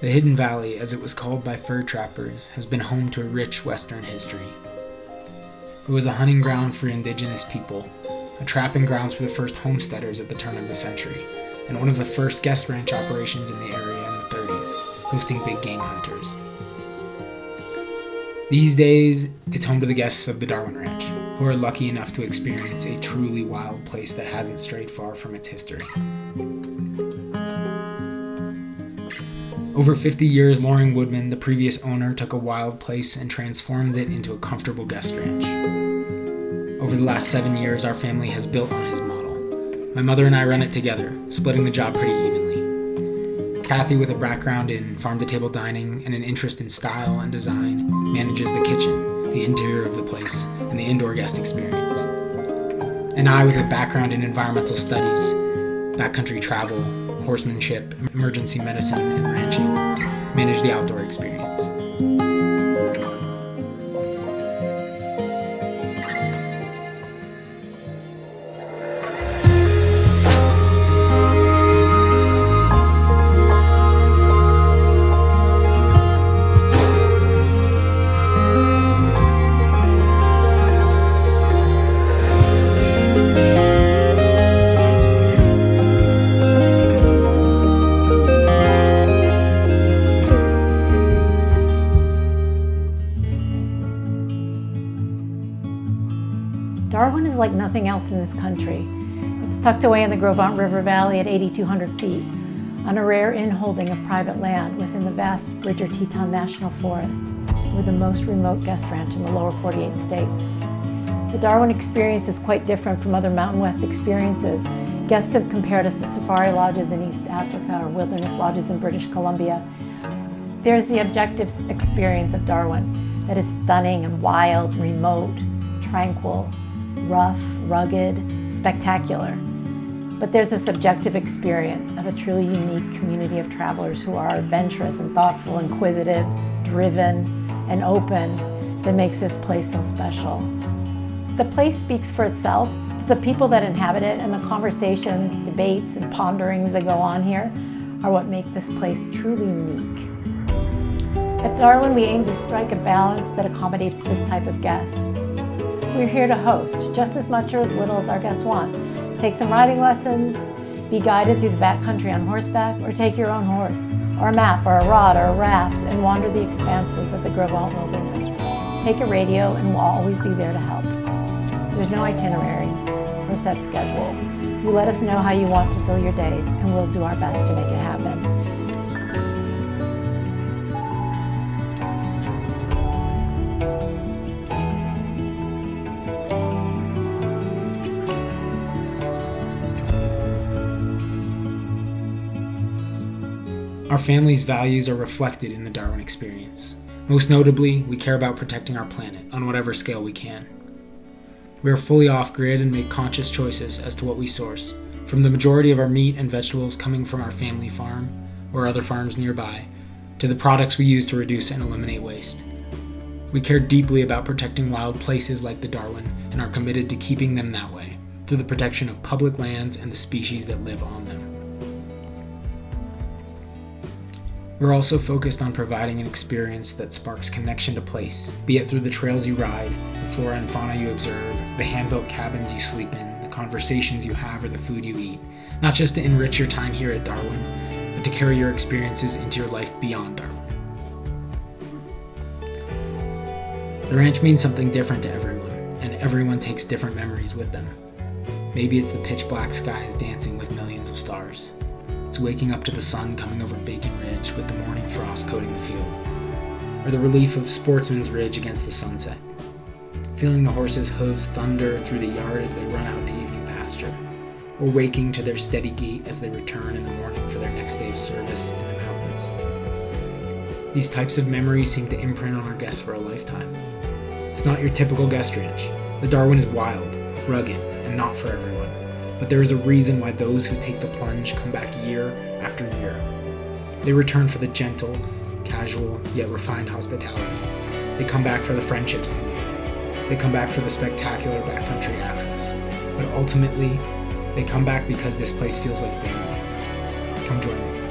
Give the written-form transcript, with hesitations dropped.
The Hidden Valley, as it was called by fur trappers, has been home to a rich Western history. It was a hunting ground for indigenous people, a trapping grounds for the first homesteaders at the turn of the century, and one of the first guest ranch operations in the area in the 30s, hosting big game hunters. These days, it's home to the guests of the Darwin Ranch, who are lucky enough to experience a truly wild place that hasn't strayed far from its history. Over 50 years, Loring Woodman, the previous owner, took a wild place and transformed it into a comfortable guest ranch. Over the last 7 years, our family has built on his model. My mother and I run it together, splitting the job pretty evenly. Kathy, with a background in farm-to-table dining and an interest in style and design, manages the kitchen, the interior of the place, and the indoor guest experience. And I, with a background in environmental studies, backcountry travel, horsemanship, emergency medicine, and ranching, manage the outdoor experience. Darwin is like nothing else in this country. It's tucked away in the Gros Ventre River Valley at 8,200 feet, on a rare inholding of private land within the vast Bridger-Teton National Forest. We're the most remote guest ranch in the lower 48 states. The Darwin experience is quite different from other Mountain West experiences. Guests have compared us to safari lodges in East Africa or wilderness lodges in British Columbia. There's the objective experience of Darwin that is stunning and wild, remote, tranquil, rough, rugged, spectacular. But there's a subjective experience of a truly unique community of travelers who are adventurous and thoughtful, inquisitive, driven, and open that makes this place so special. The place speaks for itself. The people that inhabit it and the conversations, debates, and ponderings that go on here are what make this place truly unique. At Darwin, we aim to strike a balance that accommodates this type of guest. We're here to host, just as much or as little as our guests want. Take some riding lessons, be guided through the backcountry on horseback, or take your own horse, or a map, or a rod, or a raft, and wander the expanses of the Gros Ventre wilderness. Take a radio, and we'll always be there to help. There's no itinerary or set schedule. You let us know how you want to fill your days, and we'll do our best to make it happen. Our family's values are reflected in the Darwin experience. Most notably, we care about protecting our planet on whatever scale we can. We are fully off-grid and make conscious choices as to what we source, from the majority of our meat and vegetables coming from our family farm or other farms nearby, to the products we use to reduce and eliminate waste. We care deeply about protecting wild places like the Darwin and are committed to keeping them that way, through the protection of public lands and the species that live on them. We're also focused on providing an experience that sparks connection to place, be it through the trails you ride, the flora and fauna you observe, the hand-built cabins you sleep in, the conversations you have, or the food you eat, not just to enrich your time here at Darwin, but to carry your experiences into your life beyond Darwin. The ranch means something different to everyone, and everyone takes different memories with them. Maybe it's the pitch black skies dancing with millions of stars. It's waking up to the sun coming over Bacon Ridge with the morning frost coating the field, or the relief of Sportsman's Ridge against the sunset, feeling the horses' hooves thunder through the yard as they run out to evening pasture, or waking to their steady gait as they return in the morning for their next day of service in the mountains. These types of memories seem to imprint on our guests for a lifetime. It's not your typical guest ranch. The Darwin is wild, rugged, and not for everyone. But there is a reason why those who take the plunge come back year after year. They return for the gentle, casual, yet refined hospitality. They come back for the friendships they made. They come back for the spectacular backcountry access. But ultimately, they come back because this place feels like family. Come join them.